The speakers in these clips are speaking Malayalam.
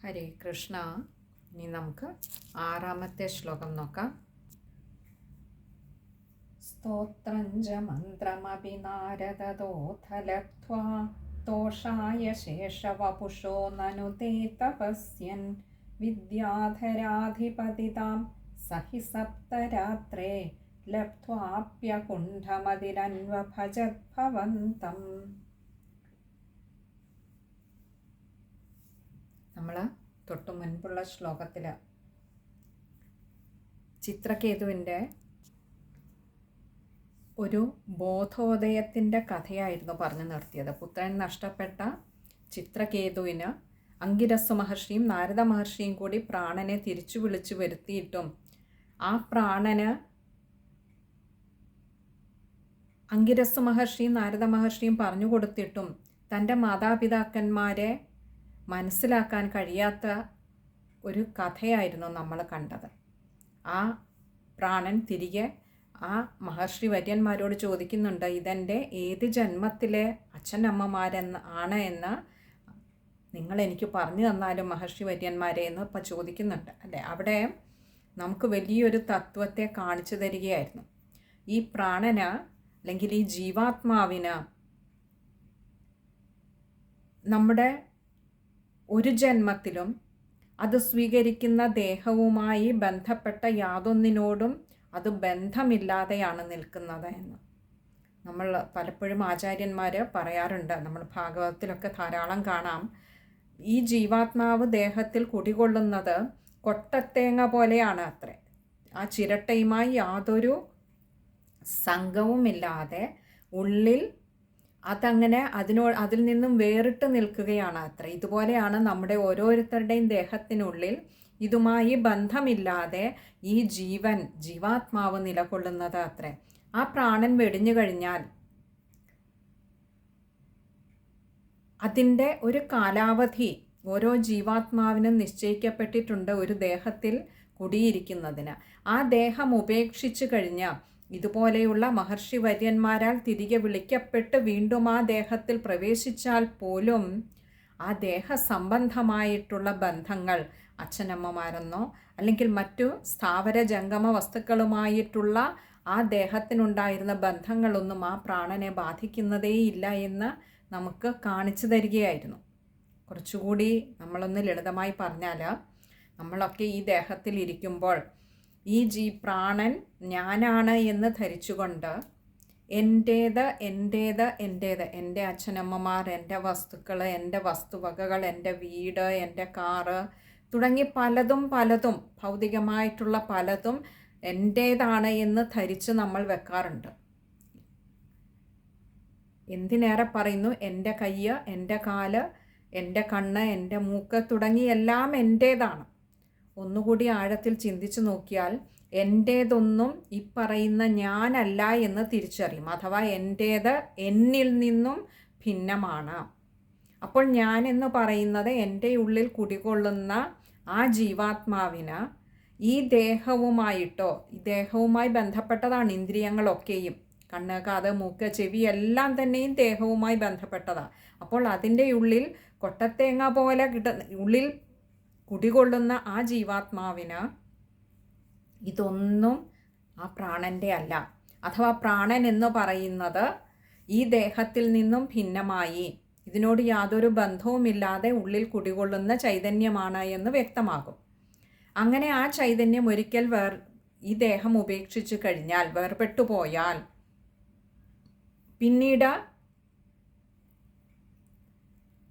ഹരേ കൃഷ്ണ. ഇനി നമുക്ക് ആറാമത്തെ ശ്ലോകം നോക്കാം. സ്തോത്രഞ്ച മന്ത്രമപി നാരദതോഥ ലബ്ധ്വാ തോഷായ ശേഷവപുഷോ നനു തേ തപസ്യൻ വിദ്യാധരാധിപതിതാം സഹി സപ്തരാത്രേ ലബ്ധ്വാപ്യകുണ്ഠമതിരന്വഭജദ്ഭവന്തം. നമ്മൾ തൊട്ടു മുൻപുള്ള ശ്ലോകത്തിൽ ചിത്രകേതുവിൻ്റെ ഒരു ബോധോദയത്തിൻ്റെ കഥയായിരുന്നു പറഞ്ഞു നിർത്തിയത്. പുത്രൻ നഷ്ടപ്പെട്ട ചിത്രകേതുവിന് അങ്കിരസ് മഹർഷിയും നാരദ മഹർഷിയും കൂടി പ്രാണനെ തിരിച്ചു വിളിച്ചു വരുത്തിയിട്ടും ആ പ്രാണന് അങ്കിരസ് മഹർഷിയും നാരദ മഹർഷിയും പറഞ്ഞു കൊടുത്തിട്ടും തൻ്റെ മാതാപിതാക്കന്മാരെ മനസ്സിലാക്കാൻ കഴിയാത്ത ഒരു കഥയായിരുന്നു നമ്മൾ കണ്ടത്. ആ പ്രാണൻ തിരികെ ആ മഹർഷി വര്യന്മാരോട് ചോദിക്കുന്നുണ്ട്, ഇതെൻ്റെ ഏത് ജന്മത്തിലെ അച്ഛനമ്മമാരെന്ന് എന്ന് നിങ്ങൾ എനിക്ക് പറഞ്ഞു തന്നാലും മഹർഷി വര്യന്മാരെ എന്ന് ഇപ്പം ചോദിക്കുന്നുണ്ട് അല്ലേ. അവിടെ നമുക്ക് വലിയൊരു തത്വത്തെ കാണിച്ചു തരികയായിരുന്നു. ഈ പ്രാണന് അല്ലെങ്കിൽ ഈ ജീവാത്മാവിന് നമ്മുടെ ഒരു ജന്മത്തിലും അത് സ്വീകരിക്കുന്ന ദേഹവുമായി ബന്ധപ്പെട്ട യാതൊന്നിനോടും അത് ബന്ധമില്ലാതെയാണ് നിൽക്കുന്നത് എന്ന് നമ്മൾ പലപ്പോഴും ആചാര്യന്മാർ പറയാറുണ്ട്. നമ്മൾ ഭാഗവതത്തിലൊക്കെ ധാരാളം കാണാം. ഈ ജീവാത്മാവ് ദേഹത്തിൽ കുടികൊള്ളുന്നത് കൊട്ടത്തേങ്ങ പോലെയാണ് അത്രേ. ആ ചിരട്ടയുമായി യാതൊരു സംഘവുമില്ലാതെ ഉള്ളിൽ അതങ്ങനെ അതിൽ നിന്നും വേറിട്ട് നിൽക്കുകയാണ് അത്ര. ഇതുപോലെയാണ് നമ്മുടെ ഓരോരുത്തരുടെയും ദേഹത്തിനുള്ളിൽ ഇതുമായി ബന്ധമില്ലാതെ ഈ ജീവാത്മാവ് നിലകൊള്ളുന്നത് അത്രേ. ആ പ്രാണൻ വെടിഞ്ഞു കഴിഞ്ഞാൽ അതിൻ്റെ ഒരു കാലാവധി ഓരോ ജീവാത്മാവിനും നിശ്ചയിക്കപ്പെട്ടിട്ടുണ്ട് ഒരു ദേഹത്തിൽ കുടിയിരിക്കുന്നതിന്. ആ ദേഹം ഉപേക്ഷിച്ചു കഴിഞ്ഞാൽ ഇതുപോലെയുള്ള മഹർഷി വര്യന്മാരാൽ തിരികെ വിളിക്കപ്പെട്ട് വീണ്ടും ആ ദേഹത്തിൽ പ്രവേശിച്ചാൽ പോലും ആ ദേഹസംബന്ധമായിട്ടുള്ള ബന്ധങ്ങൾ അച്ഛനമ്മമാരെന്നോ അല്ലെങ്കിൽ മറ്റു സ്ഥാവര ജംഗമ വസ്തുക്കളുമായിട്ടുള്ള ആ ദേഹത്തിനുണ്ടായിരുന്ന ബന്ധങ്ങളൊന്നും ആ പ്രാണനെ ബാധിക്കുന്നതേയില്ല എന്ന് നമുക്ക് കാണിച്ചു തരികയായിരുന്നു. കുറച്ചുകൂടി നമ്മളൊന്ന് ലളിതമായി പറഞ്ഞാൽ, നമ്മളൊക്കെ ഈ ദേഹത്തിൽ ഇരിക്കുമ്പോൾ ഈ പ്രാണൻ ഞാനാണ് എന്ന് ധരിച്ചുകൊണ്ട് എൻ്റെ അച്ഛനമ്മമാർ, എൻ്റെ വസ്തുക്കൾ, എൻ്റെ വസ്തുവകകൾ, എൻ്റെ വീട്, എൻ്റെ കാറ് തുടങ്ങി പലതും ഭൗതികമായിട്ടുള്ള പലതും എൻ്റേതാണ് എന്ന് ധരിച്ച് നമ്മൾ വെക്കാറുണ്ട്. എന്തിനേറെ പറയുന്നു, എൻ്റെ കയ്യ്, എൻ്റെ കാല്, എൻ്റെ കണ്ണ്, എൻ്റെ മൂക്ക് തുടങ്ങി എല്ലാം എൻ്റേതാണ്. ഒന്നുകൂടി ആഴത്തിൽ ചിന്തിച്ചു നോക്കിയാൽ എൻ്റേതൊന്നും ഈ പറയുന്ന ഞാനല്ല എന്ന് തിരിച്ചറിയും. അഥവാ എൻ്റേത് എന്നിൽ നിന്നും ഭിന്നമാണ്. അപ്പോൾ ഞാൻ എന്ന് പറയുന്നത് എൻ്റെ ഉള്ളിൽ കുടികൊള്ളുന്ന ആ ജീവാത്മാവിന് ഈ ദേഹവുമായി ബന്ധപ്പെട്ടതാണ് ഇന്ദ്രിയങ്ങളൊക്കെയും. കണ്ണ്, കാത്, മൂക്ക്, ചെവി എല്ലാം തന്നെയും ദേഹവുമായി ബന്ധപ്പെട്ടതാണ്. അപ്പോൾ അതിൻ്റെ ഉള്ളിൽ കൊട്ടത്തേങ്ങ പോലെ ഉള്ളിൽ കുടികൊള്ളുന്ന ആ ജീവാത്മാവിന് ഇതൊന്നും ആ പ്രാണൻ്റെ അല്ല. അഥവാ പ്രാണൻ എന്ന് പറയുന്നത് ഈ ദേഹത്തിൽ നിന്നും ഭിന്നമായി ഇതിനോട് യാതൊരു ബന്ധവുമില്ലാതെ ഉള്ളിൽ കുടികൊള്ളുന്ന ചൈതന്യമാണ് എന്ന് വ്യക്തമാകും. അങ്ങനെ ആ ചൈതന്യം ഒരിക്കൽ ഈ ദേഹം ഉപേക്ഷിച്ചു കഴിഞ്ഞാൽ, വേർപെട്ടു പോയാൽ, പിന്നീട്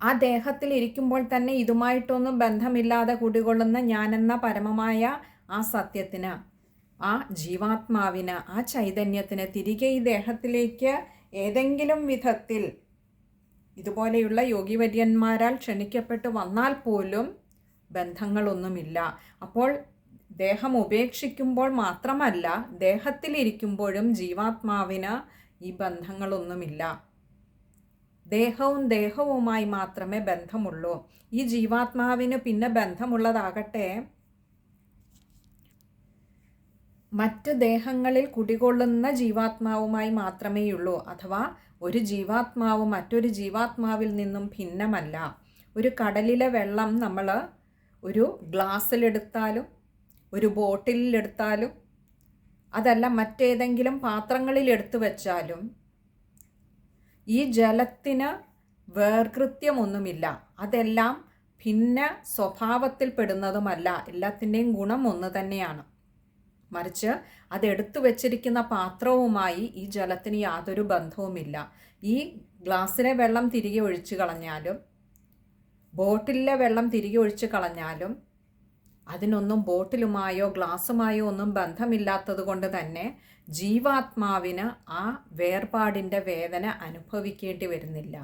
ആ ദേഹത്തിൽ ഇരിക്കുമ്പോൾ തന്നെ ഇതുമായിട്ടൊന്നും ബന്ധമില്ലാതെ കുടികൊള്ളുന്ന ഞാനെന്ന പരമമായ ആ സത്യത്തിന്, ആ ജീവാത്മാവിന്, ആ ചൈതന്യത്തിന് തിരികെ ഈ ദേഹത്തിലേക്ക് ഏതെങ്കിലും വിധത്തിൽ ഇതുപോലെയുള്ള യോഗിവര്യന്മാരാൽ ക്ഷണിക്കപ്പെട്ട് വന്നാൽ പോലും ബന്ധങ്ങളൊന്നുമില്ല. അപ്പോൾ ദേഹം ഉപേക്ഷിക്കുമ്പോൾ മാത്രമല്ല, ദേഹത്തിലിരിക്കുമ്പോഴും ജീവാത്മാവിന് ഈ ബന്ധങ്ങളൊന്നുമില്ല. ദേഹവുമായി മാത്രമേ ബന്ധമുള്ളൂ. ഈ ജീവാത്മാവിന് പിന്നെ ബന്ധമുള്ളതാകട്ടെ മറ്റ് ദേഹങ്ങളിൽ കുടികൊള്ളുന്ന ജീവാത്മാവുമായി മാത്രമേയുള്ളൂ. അഥവാ ഒരു ജീവാത്മാവ് മറ്റൊരു ജീവാത്മാവിൽ നിന്നും ഭിന്നമല്ല. ഒരു കടലിലെ വെള്ളം നമ്മൾ ഒരു ഗ്ലാസ്സിലെടുത്താലും ഒരു ബോട്ടിലെടുത്താലും അതല്ല മറ്റേതെങ്കിലും പാത്രങ്ങളിൽ എടുത്തു വെച്ചാലും ഈ ജലത്തിന് വേർകൃത്യമൊന്നുമില്ല. അതെല്ലാം ഭിന്ന സ്വഭാവത്തിൽപ്പെടുന്നതുമല്ല. എല്ലാത്തിൻ്റെയും ഗുണം ഒന്ന് തന്നെയാണ്. മറിച്ച് അതെടുത്തു വച്ചിരിക്കുന്ന പാത്രവുമായി ഈ ജലത്തിന് യാതൊരു ബന്ധവുമില്ല. ഈ ഗ്ലാസ്സിലെ വെള്ളം തിരികെ ഒഴിച്ചു കളഞ്ഞാലും ബോട്ടിലെ വെള്ളം തിരികെ ഒഴിച്ചു കളഞ്ഞാലും അതിനൊന്നും ബോട്ടിലുമായോ ഗ്ലാസ്സുമായോ ഒന്നും ബന്ധമില്ലാത്തത് കൊണ്ട് തന്നെ ജീവാത്മാവിന് ആ വേർപാടിൻ്റെ വേദന അനുഭവിക്കേണ്ടി വരുന്നില്ല.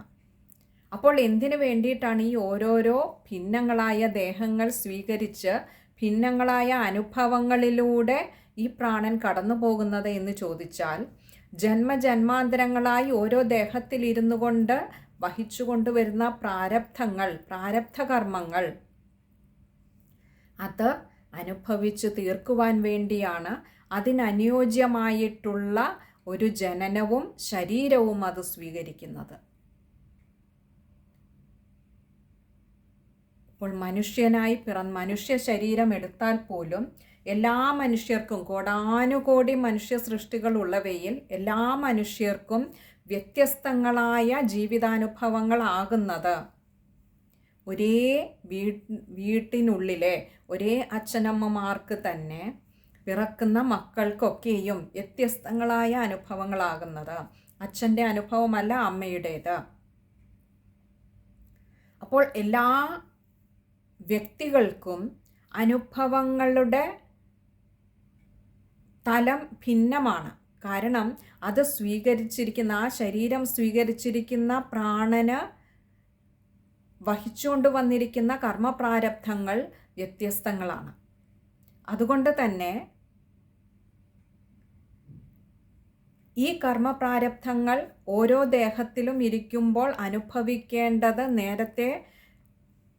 അപ്പോൾ എന്തിനു വേണ്ടിയിട്ടാണ് ഈ ഓരോരോ ഭിന്നങ്ങളായ ദേഹങ്ങൾ സ്വീകരിച്ച് ഭിന്നങ്ങളായ അനുഭവങ്ങളിലൂടെ ഈ പ്രാണൻ കടന്നു പോകുന്നത് എന്ന് ചോദിച്ചാൽ, ജന്മജന്മാന്തരങ്ങളായി ഓരോ ദേഹത്തിലിരുന്നു കൊണ്ട് വഹിച്ചു കൊണ്ടുവരുന്ന പ്രാരബ്ധകർമ്മങ്ങൾ അത് അനുഭവിച്ചു തീർക്കുവാൻ വേണ്ടിയാണ് അതിനനുയോജ്യമായിട്ടുള്ള ഒരു ജനനവും ശരീരവും അത് സ്വീകരിക്കുന്നത്. അപ്പോൾ മനുഷ്യ ശരീരം എടുത്താൽ പോലും എല്ലാ മനുഷ്യർക്കും, കോടാനുകോടി മനുഷ്യ സൃഷ്ടികളുള്ളവയിൽ എല്ലാ മനുഷ്യർക്കും വ്യത്യസ്തങ്ങളായ ജീവിതാനുഭവങ്ങളാകുന്നത് ഒരേ വീട്ടിനുള്ളിലെ ഒരേ അച്ഛനമ്മമാർക്ക് തന്നെ പിറക്കുന്ന മക്കൾക്കൊക്കെയും വ്യത്യസ്തങ്ങളായ അനുഭവങ്ങളാകുന്നത് അച്ഛൻ്റെ അനുഭവമല്ല അമ്മയുടേത്. അപ്പോൾ എല്ലാ വ്യക്തികൾക്കും അനുഭവങ്ങളുടെ തലം ഭിന്നമാണ്. കാരണം അത് സ്വീകരിച്ചിരിക്കുന്ന, ആ ശരീരം സ്വീകരിച്ചിരിക്കുന്ന പ്രാണന് വഹിച്ചുകൊണ്ട് വന്നിരിക്കുന്ന കർമ്മപ്രാരബ്ധങ്ങൾ വ്യത്യസ്തങ്ങളാണ്. അതുകൊണ്ട് തന്നെ ഈ കർമ്മപ്രാരബ്ധങ്ങൾ ഓരോ ദേഹത്തിലും ഇരിക്കുമ്പോൾ അനുഭവിക്കേണ്ടത് നേരത്തെ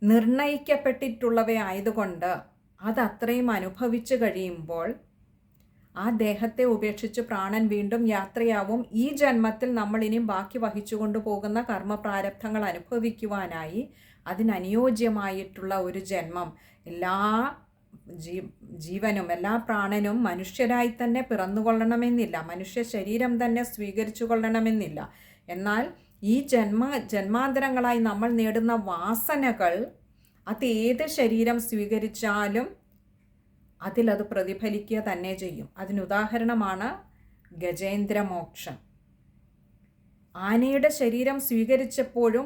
നിർണയിക്കപ്പെട്ടിട്ടുള്ളവയായതുകൊണ്ട് അതത്രയും അനുഭവിച്ചു കഴിയുമ്പോൾ ആ ദേഹത്തെ ഉപേക്ഷിച്ച് പ്രാണൻ വീണ്ടും യാത്രയാവും. ഈ ജന്മത്തിൽ നമ്മൾ ഇനിയും ബാക്കി വഹിച്ചുകൊണ്ടു പോകുന്ന കർമ്മപ്രാരബ്ധങ്ങൾ അനുഭവിക്കുവാനായി അതിനനുയോജ്യമായിട്ടുള്ള ഒരു ജന്മം എല്ലാ ജീവനും എല്ലാ പ്രാണനും മനുഷ്യരായി തന്നെ പിറന്നുകൊള്ളണമെന്നില്ല, മനുഷ്യ ശരീരം തന്നെ സ്വീകരിച്ചു കൊള്ളണമെന്നില്ല. എന്നാൽ ഈ ജന്മാന്തരങ്ങളായി നമ്മൾ നേടുന്ന വാസനകൾ അത് ഏത് ശരീരം സ്വീകരിച്ചാലും അതിലത് പ്രതിഫലിക്കുക തന്നെ ചെയ്യും. അതിനുദാഹരണമാണ് ഗജേന്ദ്രമോക്ഷം. ആനയുടെ ശരീരം സ്വീകരിച്ചപ്പോഴും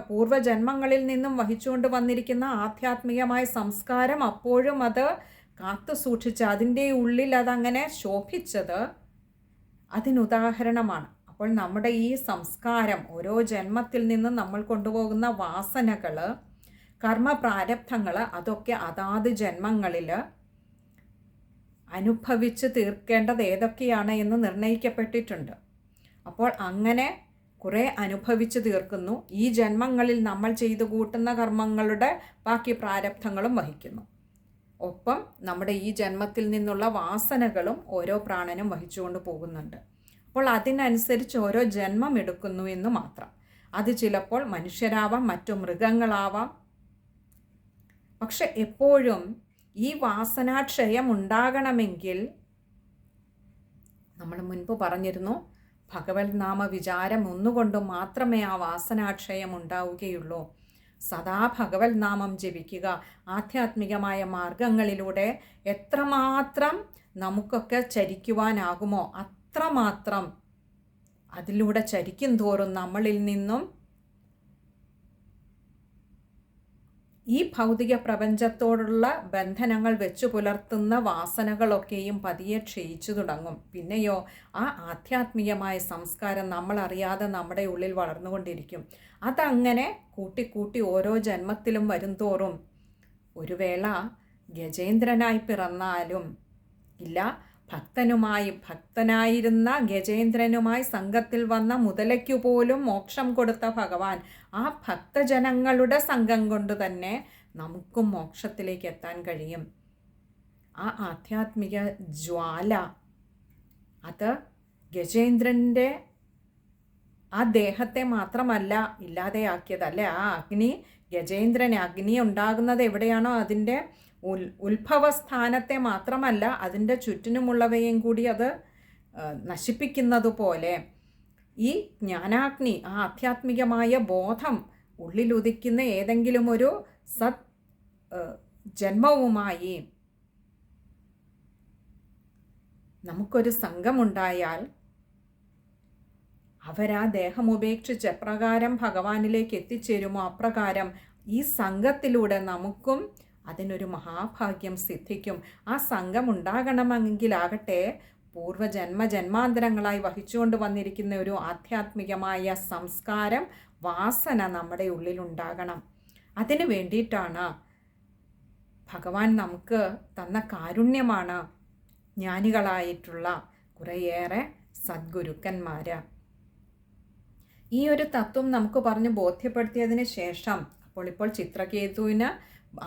പൂർവ്വജന്മങ്ങളിൽ നിന്നും വഹിച്ചുകൊണ്ട് വന്നിരിക്കുന്ന ആധ്യാത്മികമായ സംസ്കാരം അപ്പോഴും അത് കാത്തു സൂക്ഷിച്ച് അതിൻ്റെ ഉള്ളിൽ അതങ്ങനെ ശോഭിച്ചത് അതിനുദാഹരണമാണ്. അപ്പോൾ നമ്മുടെ ഈ സംസ്കാരം, ഓരോ ജന്മത്തിൽ നിന്നും നമ്മൾ കൊണ്ടുപോകുന്ന വാസനകൾ, കർമ്മപ്രാരബ്ധങ്ങൾ, അതൊക്കെ അതാത് ജന്മങ്ങളിൽ അനുഭവിച്ച് തീർക്കേണ്ടത് ഏതൊക്കെയാണ് എന്ന് നിർണയിക്കപ്പെട്ടിട്ടുണ്ട്. അപ്പോൾ അങ്ങനെ കുറേ അനുഭവിച്ച് തീർക്കുന്നു. ഈ ജന്മങ്ങളിൽ നമ്മൾ ചെയ്തു കൂട്ടുന്ന കർമ്മങ്ങളുടെ ബാക്കി പ്രാരബ്ധങ്ങളും വഹിക്കുന്നു. ഒപ്പം നമ്മുടെ ഈ ജന്മത്തിൽ നിന്നുള്ള വാസനകളും ഓരോ പ്രാണനും വഹിച്ചുകൊണ്ട് പോകുന്നുണ്ട്. അപ്പോൾ അതിനനുസരിച്ച് ഓരോ ജന്മം എടുക്കുന്നു എന്ന് മാത്രം. അത് ചിലപ്പോൾ മനുഷ്യരാവാം, മറ്റു മൃഗങ്ങളാവാം. പക്ഷെ എപ്പോഴും ഈ വാസനാക്ഷയം ഉണ്ടാകണമെങ്കിൽ നമ്മൾ മുൻപ് പറഞ്ഞിരുന്നു, ഭഗവത് നാമ വിചാരം ഒന്നുകൊണ്ട് മാത്രമേ ആ വാസനാക്ഷയം ഉണ്ടാവുകയുള്ളൂ. സദാ ഭഗവത് നാമം ജപിക്കുക. ആധ്യാത്മികമായ മാർഗങ്ങളിലൂടെ എത്രമാത്രം നമുക്കൊക്കെ ചരിക്കുവാനാകുമോ അത്രമാത്രം അതിലൂടെ ചരിക്കും തോറും നമ്മളിൽ നിന്നും ഈ ഭൗതിക പ്രപഞ്ചത്തോടുള്ള ബന്ധനങ്ങൾ വെച്ചു പുലർത്തുന്ന വാസനകളൊക്കെയും പതിയെ ക്ഷയിച്ചു തുടങ്ങും. പിന്നെയോ ആ ആധ്യാത്മികമായ സംസ്കാരം നമ്മളറിയാതെ നമ്മുടെ ഉള്ളിൽ വളർന്നുകൊണ്ടിരിക്കും. അതങ്ങനെ കൂട്ടിക്കൂട്ടി ഓരോ ജന്മത്തിലും വരും തോറും ഒരു വേള ഗജേന്ദ്രനായി പിറന്നാലും ഇല്ല, ഭക്തനായിരുന്ന ഗജേന്ദ്രനുമായി സംഘത്തിൽ വന്ന മുതലയ്ക്കു പോലും മോക്ഷം കൊടുത്ത ഭഗവാൻ ആ ഭക്തജനങ്ങളുടെ സംഘം കൊണ്ട് തന്നെ നമുക്കും മോക്ഷത്തിലേക്ക് എത്താൻ കഴിയും. ആ ആധ്യാത്മിക ജ്വാല അത് ഗജേന്ദ്രൻ്റെ ആ ദേഹത്തെ മാത്രമല്ല ഇല്ലാതെയാക്കിയത്, അല്ലേ? ആ അഗ്നി, ഗജേന്ദ്രന് അഗ്നി ഉണ്ടാകുന്നത് എവിടെയാണോ അതിൻ്റെ ഉത്ഭവസ്ഥാനത്തെ മാത്രമല്ല അതിൻ്റെ ചുറ്റിനുമുള്ളവയും കൂടി അത് നശിപ്പിക്കുന്നത് പോലെ ഈ ജ്ഞാനാഗ്നി, ആ ആധ്യാത്മികമായ ബോധം ഉള്ളിലുദിക്കുന്ന ഏതെങ്കിലും ഒരു സത് ജന്മവുമായി നമുക്കൊരു സംഘമുണ്ടായാൽ അവരാ ദേഹം ഉപേക്ഷിച്ച് എപ്രകാരം ഭഗവാനിലേക്ക് എത്തിച്ചേരുമോ അപ്രകാരം ഈ സംഘത്തിലൂടെ നമുക്കും അതിനൊരു മഹാഭാഗ്യം സിദ്ധിക്കും. ആ സംഘം ഉണ്ടാകണമെങ്കിലാകട്ടെ ജന്മാന്തരങ്ങളായി വഹിച്ചുകൊണ്ട് വന്നിരിക്കുന്ന ഒരു ആധ്യാത്മികമായ സംസ്കാരം, വാസന നമ്മുടെ ഉള്ളിലുണ്ടാകണം. അതിനു വേണ്ടിയിട്ടാണ് ഭഗവാൻ നമുക്ക് തന്ന കാരുണ്യമാണ് ജ്ഞാനികളായിട്ടുള്ള കുറേയേറെ സദ്ഗുരുക്കന്മാർ. ഈ ഒരു തത്വം നമുക്ക് പറഞ്ഞ് ബോധ്യപ്പെടുത്തിയതിന് ശേഷം ഇപ്പോൾ ചിത്രകേതുവിന്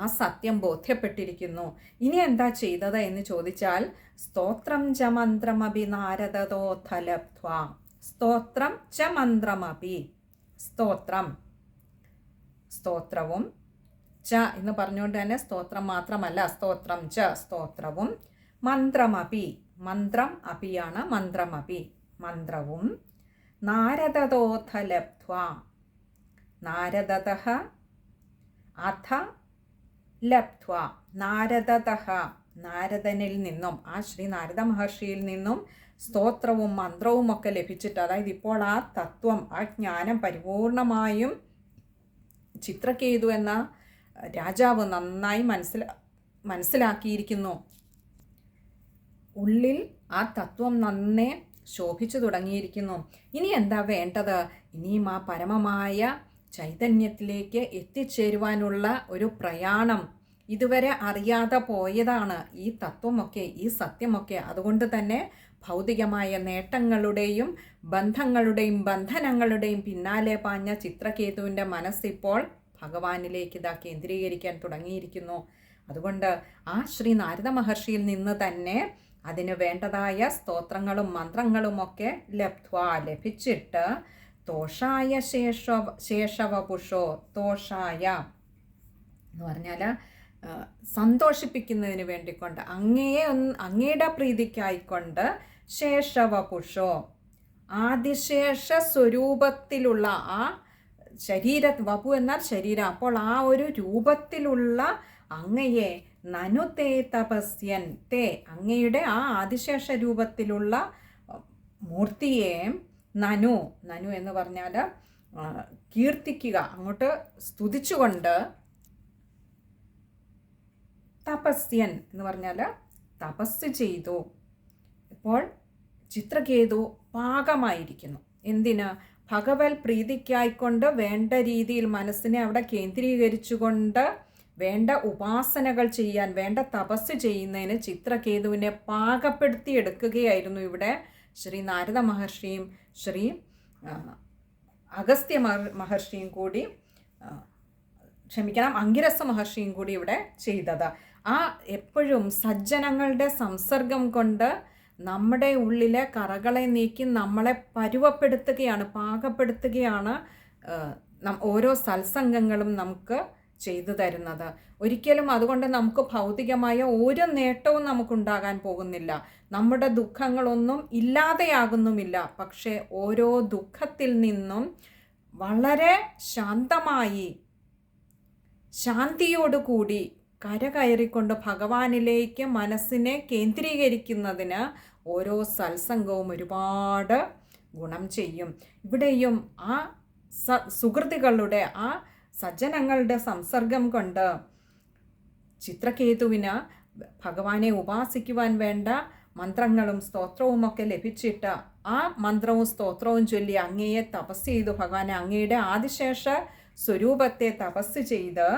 ആ സത്യം ബോധ്യപ്പെട്ടിരിക്കുന്നു. ഇനി എന്താ ചെയ്തത് എന്ന് ചോദിച്ചാൽ, സ്തോത്രം ച മന്ത്രമപി നാരദതോഥ ലബ്ധ്വാ. സ്തോത്രം ച മന്ത്രമപി, സ്തോത്രവും ച എന്ന് പറഞ്ഞുകൊണ്ട് തന്നെ സ്തോത്രം മാത്രമല്ല, സ്തോത്രം ച സ്തോത്രവും, മന്ത്രമപി, മന്ത്രം അപിയാണ് മന്ത്രമപി, മന്ത്രവും, നാരദതോഥ ലബ്ധ്വാ, നാരദതഃ അഥ ലബ്ധ്വാ, നാരദതഃ നാരദനിൽ നിന്നും, ആ ശ്രീ നാരദ മഹർഷിയിൽ നിന്നും സ്തോത്രവും മന്ത്രവും ഒക്കെ ലഭിച്ചിട്ട്, അതായത് ഇപ്പോൾ ആ തത്വം, ആ ജ്ഞാനം പരിപൂർണമായും ചിത്രകേതു എന്ന രാജാവ് നന്നായി മനസ്സിലാക്കിയിരിക്കുന്നു. ഉള്ളിൽ ആ തത്വം നന്നേ ശോഭിച്ചു തുടങ്ങിയിരിക്കുന്നു. ഇനി എന്താ വേണ്ടത്? ഇനിയും ആ പരമമായ ചൈതന്യത്തിലേക്ക് എത്തിച്ചേരുവാനുള്ള ഒരു പ്രയാണം. ഇതുവരെ അറിയാതെ പോയതാണ് ഈ തത്വമൊക്കെ, ഈ സത്യമൊക്കെ. അതുകൊണ്ട് തന്നെ ഭൗതികമായ നേട്ടങ്ങളുടെയും ബന്ധങ്ങളുടെയും ബന്ധനങ്ങളുടെയും പിന്നാലെ പാഞ്ഞ ചിത്രകേതുവിൻ്റെ മനസ്സിപ്പോൾ ഭഗവാനിലേക്ക് ഇതാ കേന്ദ്രീകരിക്കാൻ തുടങ്ങിയിരിക്കുന്നു. അതുകൊണ്ട് ആ ശ്രീ നാരദ മഹർഷിയിൽ നിന്ന് തന്നെ അതിന് വേണ്ടതായ സ്തോത്രങ്ങളും മന്ത്രങ്ങളുമൊക്കെ ലഭിച്ചിട്ട്, തോഷായ ശേഷവപുഷോ, തോഷായ എന്ന് പറഞ്ഞാൽ സന്തോഷിപ്പിക്കുന്നതിന് വേണ്ടിക്കൊണ്ട്, അങ്ങയുടെ പ്രീതിക്കായിക്കൊണ്ട്, ശേഷവപുഷോ ആദിശേഷ സ്വരൂപത്തിലുള്ള ആ വപു എന്നാൽ ശരീരം, അപ്പോൾ ആ ഒരു രൂപത്തിലുള്ള അങ്ങയെ നനു തേ തപസ്യൻ, തേ അങ്ങയുടെ ആ ആദിശേഷ രൂപത്തിലുള്ള മൂർത്തിയെ നനു എന്ന് പറഞ്ഞാൽ കീർത്തിക്കുക, അങ്ങോട്ട് സ്തുതിച്ചുകൊണ്ട്, തപസ്യൻ എന്ന് പറഞ്ഞാൽ തപസ് ചെയ്തു. ഇപ്പോൾ ചിത്രകേതു പാകമായിരിക്കുന്നു. എന്തിന്? ഭഗവത് പ്രീതിക്കായിക്കൊണ്ട് വേണ്ട രീതിയിൽ മനസ്സിനെ അവിടെ കേന്ദ്രീകരിച്ചുകൊണ്ട് വേണ്ട ഉപാസനകൾ ചെയ്യാൻ, വേണ്ട തപസ് ചെയ്യുന്നതിന് ചിത്രകേതുവിനെ പാകപ്പെടുത്തിയെടുക്കുകയായിരുന്നു ഇവിടെ ശ്രീ നാരദ മഹർഷിയും ശ്രീ അഗസ്ത്യ മഹർഷിയും കൂടി, അംഗിരസ മഹർഷിയും കൂടി ഇവിടെ ചെയ്തത്. ആ എപ്പോഴും സജ്ജനങ്ങളുടെ സംസർഗം കൊണ്ട് നമ്മുടെ ഉള്ളിലെ കറകളെ നീക്കി നമ്മളെ പാകപ്പെടുത്തുകയാണ് ഓരോ സത്സംഗങ്ങളും നമുക്ക് ചെയ്തു തരുന്നത്. ഒരിക്കലും അതുകൊണ്ട് നമുക്ക് ഭൗതികമായ ഒരു നേട്ടവും നമുക്കുണ്ടാകാൻ പോകുന്നില്ല. നമ്മുടെ ദുഃഖങ്ങളൊന്നും ഇല്ലാതെയാകുന്നുമില്ല. പക്ഷേ ഓരോ ദുഃഖത്തിൽ നിന്നും വളരെ ശാന്തിയോടുകൂടി കരകയറിക്കൊണ്ട് ഭഗവാനിലേക്ക് മനസ്സിനെ കേന്ദ്രീകരിക്കുന്നതിന് ഓരോ സത്സംഗവും ഒരുപാട് ഗുണം ചെയ്യും. ഇവിടെയും ആ സുഹൃത്തുക്കളുടെ, ആ സജ്ജനങ്ങളുടെ സംസർഗം കൊണ്ട് ചിത്രകേതുവിന് ഭഗവാനെ ഉപാസിക്കുവാൻ വേണ്ട മന്ത്രങ്ങളും സ്തോത്രവുമൊക്കെ ലഭിച്ചിട്ട് ആ മന്ത്രവും സ്തോത്രവും ചൊല്ലി അങ്ങയെ തപസ് ചെയ്തു. ഭഗവാനെ അങ്ങയുടെ ആദിശേഷ സ്വരൂപത്തെ തപസ് ചെയ്ത്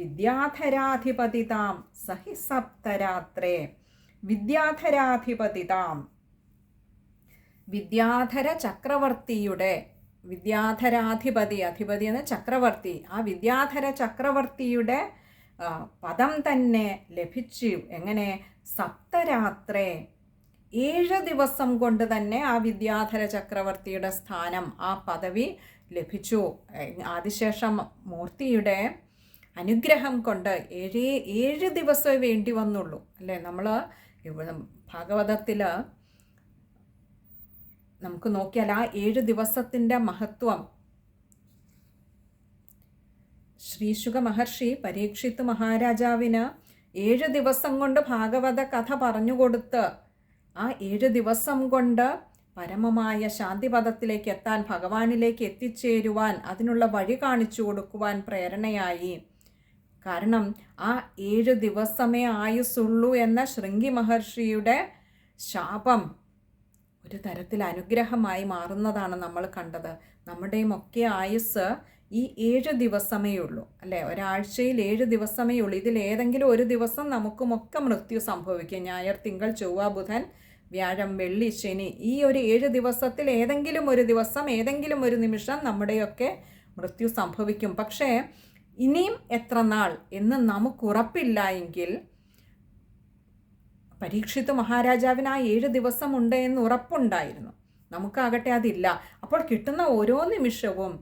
വിദ്യാധരാധിപതിതാം സഹി സപ്തരാത്രേ, വിദ്യാധരാധിപതിതാം, വിദ്യാധര ചക്രവർത്തിയുടെ, വിദ്യാധരാധിപതി എന്ന ചക്രവർത്തി, ആ വിദ്യാധര ചക്രവർത്തിയുടെ പദം തന്നെ ലഭിച്ചു. എങ്ങനെ? സപ്തരാത്രേ, 7 ദിവസം കൊണ്ട് തന്നെ ആ വിദ്യാധര ചക്രവർത്തിയുടെ സ്ഥാനം, ആ പദവി ലഭിച്ചു. ആദിശേഷം മൂർത്തിയുടെ അനുഗ്രഹം കൊണ്ട് 7 ദിവസമേ വേണ്ടി വന്നുള്ളൂ അല്ലേ. നമ്മൾ ഭാഗവതത്തിൽ നമുക്ക് നോക്കിയാൽ ആ 7 ദിവസത്തിൻ്റെ മഹത്വം ശ്രീശുക മഹർഷി പരീക്ഷിത് മഹാരാജാവിന് 7 ദിവസം കൊണ്ട് ഭാഗവത കഥ പറഞ്ഞുകൊടുത്ത് ആ 7 ദിവസം കൊണ്ട് പരമമായ ശാന്തിപദത്തിലേക്ക് എത്താൻ, ഭഗവാനിലേക്ക് എത്തിച്ചേരുവാൻ അതിനുള്ള വഴി കാണിച്ചു കൊടുക്കുവാൻ പ്രേരണയായി. കാരണം ആ 7 ദിവസമേ ആയുസ്സുള്ളൂ എന്ന ശൃംഗി മഹർഷിയുടെ ശാപം ഒരു തരത്തിൽ അനുഗ്രഹമായി മാറുന്നതാണ് നമ്മൾ കണ്ടത്. നമ്മുടെയും ഒക്കെ ആയുസ് ഈ 7 ദിവസമേ ഉള്ളൂ അല്ലേ. ഒരാഴ്ചയിൽ 7 ദിവസമേ ഉള്ളൂ. ഇതിൽ ഏതെങ്കിലും ഒരു ദിവസം നമുക്കുമൊക്കെ മൃത്യു സംഭവിക്കും. ഞായർ, തിങ്കൾ, ചൊവ്വ, ബുധൻ, വ്യാഴം, വെള്ളി, ശനി, ഈ ഒരു 7 ദിവസത്തിൽ ഏതെങ്കിലും ഒരു ദിവസം, ഏതെങ്കിലും ഒരു നിമിഷം നമ്മുടെയൊക്കെ മൃത്യു സംഭവിക്കും. പക്ഷേ ഇനിയും എത്ര നാൾ എന്ന് നമുക്കുറപ്പില്ല എങ്കിൽ, പരീക്ഷിത് മഹാരാജാവിന് ആ 7 ദിവസമുണ്ട് എന്ന് ഉറപ്പുണ്ടായിരുന്നു, നമുക്കാകട്ടെ അതില്ല. അപ്പോൾ കിട്ടുന്ന ഓരോ നിമിഷവും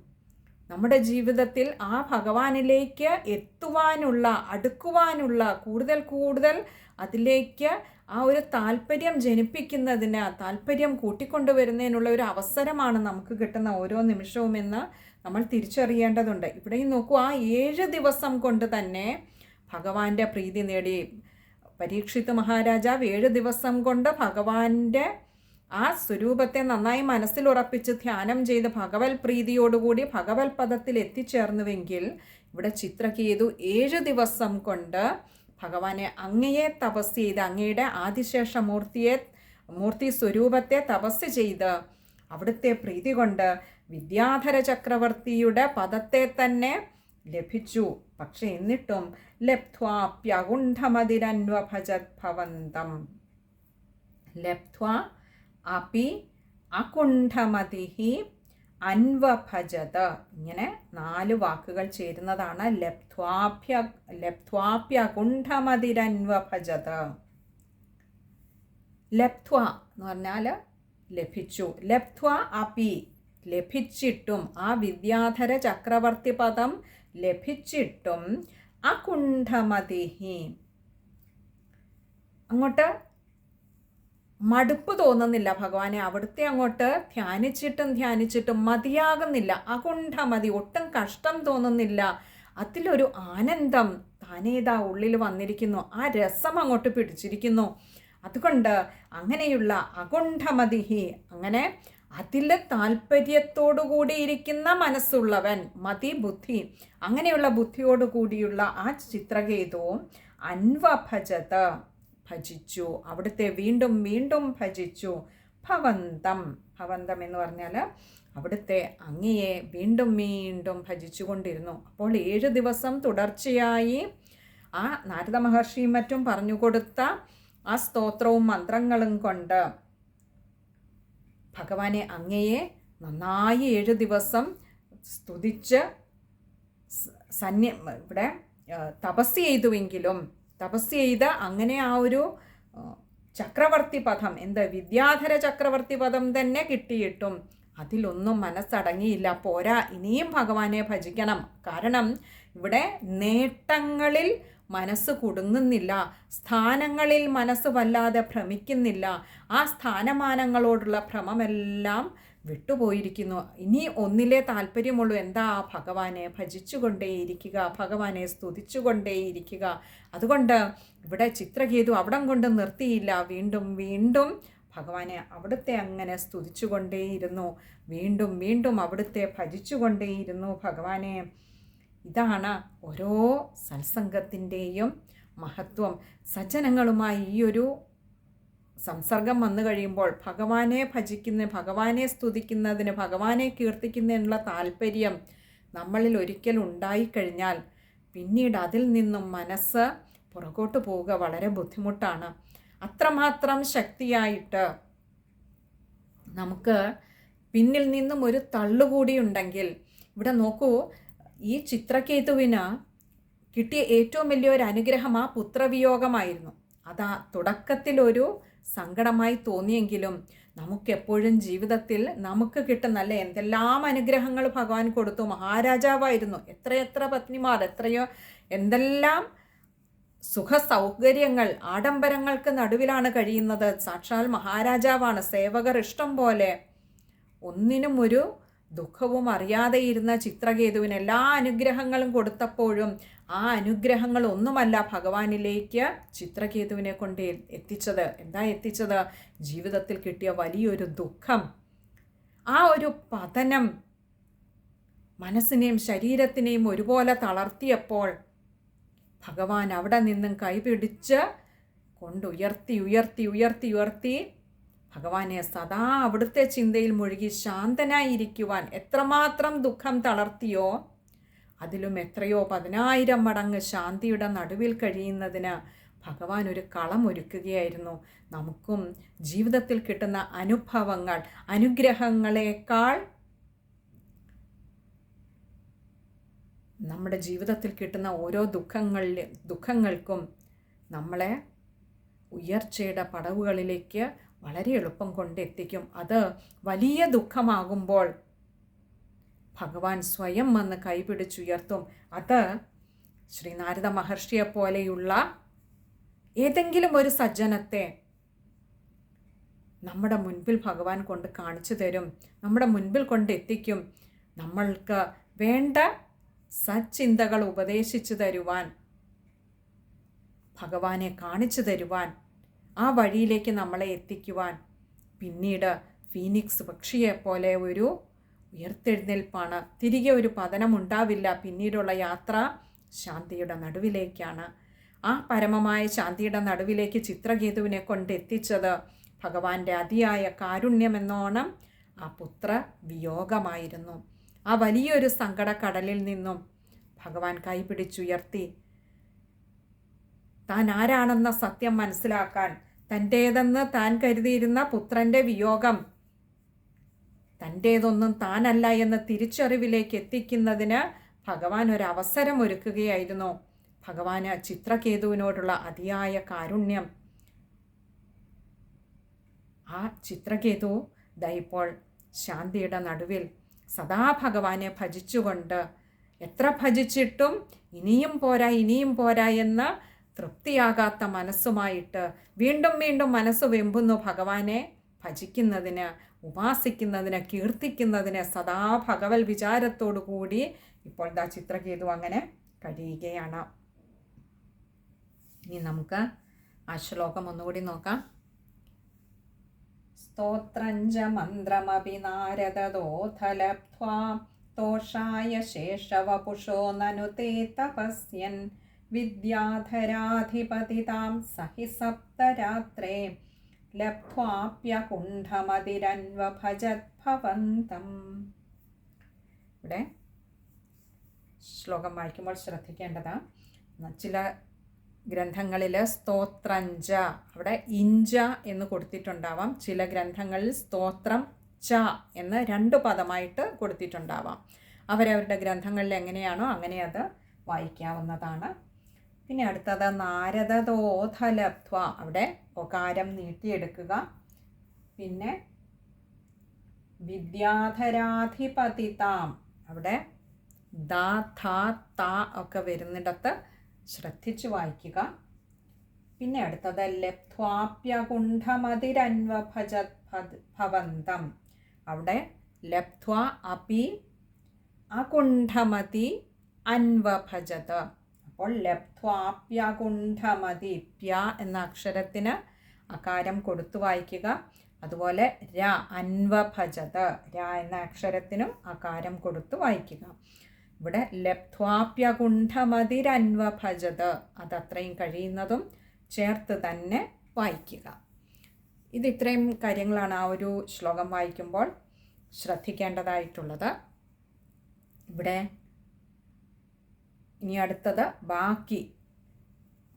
നമ്മുടെ ജീവിതത്തിൽ ആ ഭഗവാനിലേക്ക് എത്തുവാനുള്ള, അടുക്കുവാനുള്ള, കൂടുതൽ കൂടുതൽ അതിലേക്ക് ആ ഒരു താല്പര്യം ജനിപ്പിക്കുന്നതിന്, താല്പര്യം കൂട്ടിക്കൊണ്ടുവരുന്നതിനുള്ള ഒരു അവസരമാണ് നമുക്ക് കിട്ടുന്ന ഓരോ നിമിഷവും എന്ന് നമ്മൾ തിരിച്ചറിയേണ്ടതുണ്ട്. ഇവിടെയും നോക്കൂ, ആ 7 ദിവസം കൊണ്ട് തന്നെ ഭഗവാന്റെ പ്രീതി നേടി. പരീക്ഷിത് മഹാരാജാവ് 7 ദിവസം കൊണ്ട് ഭഗവാന്റെ ആ സ്വരൂപത്തെ നന്നായി മനസ്സിലുറപ്പിച്ച് ധ്യാനം ചെയ്ത് ഭഗവത് പ്രീതിയോടുകൂടി ഭഗവത് പദത്തിൽ എത്തിച്ചേർന്നുവെങ്കിൽ, ഇവിടെ ചിത്രകേതു 7 ദിവസം കൊണ്ട് ഭഗവാനെ അങ്ങയെ തപസ് ചെയ്ത്, അങ്ങയുടെ ആദിശേഷ മൂർത്തി സ്വരൂപത്തെ തപസ് ചെയ്ത് അവിടുത്തെ പ്രീതി കൊണ്ട് വിദ്യാധര ചക്രവർത്തിയുടെ പദത്തെ തന്നെ ലഭിച്ചു. പക്ഷെ എന്നിട്ടും ലബ്ധ്വാപ്യകുണ്ഠമതിരന്വഭജത് ഭവന്തം, ലബ്ധ്വാ അപി അകുണ്ഠമതിഹി അൻവഭജത്. ഇങ്ങനെ 4 വാക്കുകൾ ചേരുന്നതാണ് ലബ്ധ്വാപ്യകുണ്ഠമതിരന്വഭജത്. ലബ്ധ്വ എന്ന് പറഞ്ഞാൽ ലഭിച്ചു, ലബ്ധ്വ അപി ലഭിച്ചിട്ടും, ആ വിദ്യാധര ചക്രവർത്തി പദം ലഭിച്ചിട്ടും അകുണ്ഠമതിഹി അങ്ങോട്ട് മടുപ്പ് തോന്നുന്നില്ല ഭഗവാനെ. അവിടുത്തെ അങ്ങോട്ട് ധ്യാനിച്ചിട്ടും മതിയാകുന്നില്ല. അകുണ്ഠമതി, ഒട്ടും കഷ്ടം തോന്നുന്നില്ല. അതിലൊരു ആനന്ദം താനേതാ ഉള്ളിൽ വന്നിരിക്കുന്നു, ആ രസം അങ്ങോട്ട് പിടിച്ചിരിക്കുന്നു. അതുകൊണ്ട് അങ്ങനെയുള്ള അകുണ്ഠമതിഹി, അങ്ങനെ അതിൽ താല്പര്യത്തോടു കൂടിയിരിക്കുന്ന മനസ്സുള്ളവൻ, മതി ബുദ്ധി, അങ്ങനെയുള്ള ബുദ്ധിയോടു കൂടിയുള്ള ആ ചിത്രകേതു അൻവഭജത് ഭജിച്ചു, അവിടുത്തെ വീണ്ടും വീണ്ടും ഭജിച്ചു. ഭവന്തം, ഭവന്തം എന്ന് പറഞ്ഞാൽ അവിടുത്തെ അങ്ങയെ വീണ്ടും വീണ്ടും ഭജിച്ചു കൊണ്ടിരുന്നു. അപ്പോൾ 7 ദിവസം തുടർച്ചയായി ആ നാരദ മഹർഷിയും മറ്റും പറഞ്ഞു കൊടുത്ത ആ സ്തോത്രവും മന്ത്രങ്ങളും കൊണ്ട് ഭഗവാനെ അങ്ങയെ നന്നായി 7 ദിവസം സ്തുതിച്ച് ഇവിടെ തപസ് ചെയ്തുവെങ്കിലും, തപസ് ചെയ്ത് അങ്ങനെ ആ ഒരു ചക്രവർത്തി പദം, വിദ്യാധര ചക്രവർത്തി പദം തന്നെ കിട്ടിയിട്ടും അതിലൊന്നും മനസ്സടങ്ങിയില്ല. പോരാ, ഇനിയും ഭഗവാനെ ഭജിക്കണം. കാരണം ഇവിടെ നേട്ടങ്ങളിൽ മനസ്സ് കുടുങ്ങുന്നില്ല, സ്ഥാനങ്ങളിൽ മനസ്സ് വല്ലാതെ ഭ്രമിക്കുന്നില്ല. ആ സ്ഥാനമാനങ്ങളോടുള്ള ഭ്രമമെല്ലാം വിട്ടുപോയിരിക്കുന്നു. ഇനി ഒന്നിലേ താല്പര്യമുള്ളൂ, എന്താ? ഭഗവാനെ ഭജിച്ചുകൊണ്ടേയിരിക്കുക, ഭഗവാനെ സ്തുതിച്ചുകൊണ്ടേയിരിക്കുക. അതുകൊണ്ട് ഇവിടെ ചിത്രകേതു അവിടം കൊണ്ട് നിർത്തിയില്ല, വീണ്ടും വീണ്ടും ഭഗവാനെ അവിടുത്തെ അങ്ങനെ സ്തുതിച്ചുകൊണ്ടേയിരുന്നു, വീണ്ടും വീണ്ടും അവിടുത്തെ ഭജിച്ചുകൊണ്ടേയിരുന്നു ഭഗവാനെ. ഇതാണ് ഓരോ സത്സംഗത്തിൻ്റെയും മഹത്വം. സജ്ജനങ്ങളുമായി ഈ ഒരു സംസർഗം വന്നു കഴിയുമ്പോൾ ഭഗവാനെ ഭഗവാനെ സ്തുതിക്കുന്നതിന്, ഭഗവാനെ കീർത്തിക്കുന്നതിനുള്ള താല്പര്യം നമ്മളിൽ ഒരിക്കൽ ഉണ്ടായിക്കഴിഞ്ഞാൽ പിന്നീട് അതിൽ നിന്നും മനസ്സ് പുറകോട്ട് പോവുക വളരെ ബുദ്ധിമുട്ടാണ്. അത്രമാത്രം ശക്തിയായിട്ട് നമുക്ക് പിന്നിൽ നിന്നും ഒരു തള്ളുകൂടി ഉണ്ടെങ്കിൽ, ഇവിടെ നോക്കൂ, ഈ ചിത്രകേതുവിന് കിട്ടിയ ഏറ്റവും വലിയൊരു അനുഗ്രഹം ആ പുത്രവിയോഗമായിരുന്നു. അതാ തുടക്കത്തിലൊരു സങ്കടമായി തോന്നിയെങ്കിലും നമുക്കെപ്പോഴും ജീവിതത്തിൽ നമുക്ക് കിട്ടുന്ന എന്തെല്ലാം അനുഗ്രഹങ്ങൾ ഭഗവാൻ കൊടുത്തു. മഹാരാജാവായിരുന്നു, എത്രയെത്ര പത്നിമാർ, എത്രയോ എന്തെല്ലാം സുഖ സൗകര്യങ്ങൾ, ആഡംബരങ്ങൾക്ക് നടുവിലാണ് കഴിയുന്നത്. സാക്ഷാൽ മഹാരാജാവാണ്, സേവകർ ഇഷ്ടം പോലെ. ഒന്നിനും ഒരു ദുഃഖവും അറിയാതെ ഇരുന്ന ചിത്രകേതുവിന് എല്ലാ അനുഗ്രഹങ്ങളും കൊടുത്തപ്പോഴും ആ അനുഗ്രഹങ്ങൾ ഒന്നുമല്ല ഭഗവാനിലേക്ക് ചിത്രകേതുവിനെ കൊണ്ട് എത്തിച്ചത്. എന്താ എത്തിച്ചത്? ജീവിതത്തിൽ കിട്ടിയ വലിയൊരു ദുഃഖം, ആ ഒരു പതനം മനസ്സിനെയും ശരീരത്തിനെയും ഒരുപോലെ തളർത്തിയപ്പോൾ ഭഗവാൻ അവിടെ നിന്നും കൈപിടിച്ച് കൊണ്ടുയർത്തി ഉയർത്തി ഉയർത്തി ഉയർത്തി ഭഗവാനെ സദാ അവിടുത്തെ ചിന്തയിൽ മുഴുകി ശാന്തനായിരിക്കുവാൻ എത്രമാത്രം ദുഃഖം തളർത്തിയോ അതിലും എത്രയോ 10,000 മടങ്ങ് ശാന്തിയുടെ നടുവിൽ കഴിയുന്നതിന് ഭഗവാൻ ഒരു കളം ഒരുക്കുകയായിരുന്നു. നമുക്കും ജീവിതത്തിൽ കിട്ടുന്ന അനുഭവങ്ങൾ, അനുഗ്രഹങ്ങളെക്കാൾ നമ്മുടെ ജീവിതത്തിൽ കിട്ടുന്ന ഓരോ ദുഃഖങ്ങൾക്കും നമ്മളെ ഉയർച്ചയുടെ പടവുകളിലേക്ക് വളരെ എളുപ്പം കൊണ്ടെത്തിക്കും. അത് വലിയ ദുഃഖമാകുമ്പോൾ ഭഗവാൻ സ്വയം വന്ന് കൈപിടിച്ചുയർത്തും. അത് ശ്രീനാരദ മഹർഷിയെ പോലെയുള്ള ഏതെങ്കിലും ഒരു സജ്ജനത്തെ നമ്മുടെ മുൻപിൽ ഭഗവാൻ കൊണ്ട് കാണിച്ചു തരും, നമ്മുടെ മുൻപിൽ കൊണ്ടെത്തിക്കും. നമ്മൾക്ക് വേണ്ട സച്ചിന്തകൾ ഉപദേശിച്ചു തരുവാൻ, ഭഗവാനെ കാണിച്ചു തരുവാൻ, ആ വഴിയിലേക്ക് നമ്മളെ എത്തിക്കുവാൻ. പിന്നീട് ഫീനിക്സ് പക്ഷിയെപ്പോലെ ഒരു ഉയർത്തെഴുന്നേൽപ്പാണ്. തിരികെ ഒരു പതനമുണ്ടാവില്ല. പിന്നീടുള്ള യാത്ര ശാന്തിയുടെ നടുവിലേക്കാണ്. ആ പരമമായ ശാന്തിയുടെ നടുവിലേക്ക് ചിത്രകേതുവിനെ കൊണ്ടെത്തിച്ചത് ഭഗവാന്റെ അതിയായ കാരുണ്യമെന്നോണം ആ പുത്ര വിയോഗമായിരുന്നു. ആ വലിയൊരു സങ്കടക്കടലിൽ നിന്നും ഭഗവാൻ കൈപിടിച്ചുയർത്തി താൻ ആരാണെന്ന സത്യം മനസ്സിലാക്കാൻ, തൻ്റേതെന്ന് താൻ കരുതിയിരുന്ന പുത്രൻ്റെ വിയോഗം തൻ്റേതൊന്നും താനല്ല എന്ന തിരിച്ചറിവിലേക്ക് എത്തിക്കുന്നതിന് ഭഗവാൻ ഒരു അവസരം ഒരുക്കുകയായിരുന്നു. ഭഗവാന് ചിത്രകേതുവിനോടുള്ള അതിയായ കാരുണ്യം. ആ ചിത്രകേതു ഇപ്പോൾ ശാന്തിയുടെ നടുവിൽ സദാ ഭഗവാനെ ഭജിച്ചുകൊണ്ട്, എത്ര ഭജിച്ചിട്ടും ഇനിയും പോരാ ഇനിയും പോരാ എന്ന് തൃപ്തിയാകാത്ത മനസ്സുമായിട്ട് വീണ്ടും വീണ്ടും മനസ്സ് വെമ്പുന്നു ഭഗവാനെ ഭജിക്കുന്നതിന്, ഉപാസിക്കുന്നതിന്, കീർത്തിക്കുന്നതിന് സദാ ഭഗവത് വിചാരത്തോടു കൂടി ഇപ്പോൾ ചിത്രകേതു അങ്ങനെ കഴിയുകയാണ്. ഇനി നമുക്ക് ആ ശ്ലോകം ഒന്നുകൂടി നോക്കാം. സ്തോത്രഞ്ച മന്ത്രമപി നാരദോഥലബ്ധ്വാ തോഷായ ശേഷവപുഷോ നനുതേ തപസ്യൻ വിദ്യാധരാധിപതിതാം സഹി സപ്തരാത്രേ ലബ്ധ്വാപ്യകുണ്ഠമതിരന്വഭജദ്ഭവന്തം. ഇവിടെ ശ്ലോകം വായിക്കുമ്പോൾ ശ്രദ്ധിക്കേണ്ടത്, ചില ഗ്രന്ഥങ്ങളിൽ സ്തോത്രഞ്ച അവിടെ ഇഞ്ച എന്ന് കൊടുത്തിട്ടുണ്ടാവാം. ചില ഗ്രന്ഥങ്ങളിൽ സ്തോത്രം ച എന്ന് 2 പദമായിട്ട് കൊടുത്തിട്ടുണ്ടാവാം. അവരവരുടെ ഗ്രന്ഥങ്ങളിൽ എങ്ങനെയാണോ അങ്ങനെ അത് വായിക്കാവുന്നതാണ്. പിന്നെ അടുത്തത് നാരദോഥലബ്ധ്വ, അവിടെ ഒകാരം നീട്ടിയെടുക്കുക. പിന്നെ വിദ്യാധരാധിപതിതാം, അവിടെ ദ ഥ ത ഒക്കെ വരുന്നിടത്ത് ശ്രദ്ധിച്ചു വായിക്കുക. പിന്നെ അടുത്തത് ലബ്ധ്വാപ്യകുണ്ഠമതിരന്വഭജദ്ഭവന്തം, അവിടെ ലബ്ധ്വ അപി അകുണ്ഠമതി അന്വഭജത്. അപ്പോൾ ലബ്ധ്വാപ്യകുണ്ഠമതി, പ്യ എന്ന അക്ഷരത്തിന് അകാരം കൊടുത്തു വായിക്കുക. അതുപോലെ ര അന്വഭജത്, ര എന്ന അക്ഷരത്തിനും അകാരം കൊടുത്തു വായിക്കുക. ഇവിടെ ലബ്ധ്വാപ്യകുണ്ഠമതിരന്വഭജത്, അതത്രയും കഴിയുന്നതും ചേർത്ത് തന്നെ വായിക്കുക. ഇത്രയും കാര്യങ്ങളാണ് ആ ഒരു ശ്ലോകം വായിക്കുമ്പോൾ ശ്രദ്ധിക്കേണ്ടതായിട്ടുള്ളത്. ഇവിടെ ഇനി അടുത്തത് ബാക്കി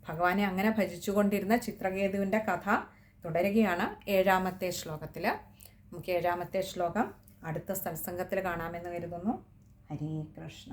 ഭഗവാനെ അങ്ങനെ ഭജിച്ചുകൊണ്ടിരുന്ന ചിത്രകേതുവിൻ്റെ കഥ തുടരുകയാണ് 7ാമത്തെ ശ്ലോകത്തിൽ. നമുക്ക് 7ാമത്തെ ശ്ലോകം അടുത്ത സത്സംഗത്തിൽ കാണാമെന്ന് കരുതുന്നു. ഹരേ കൃഷ്ണ.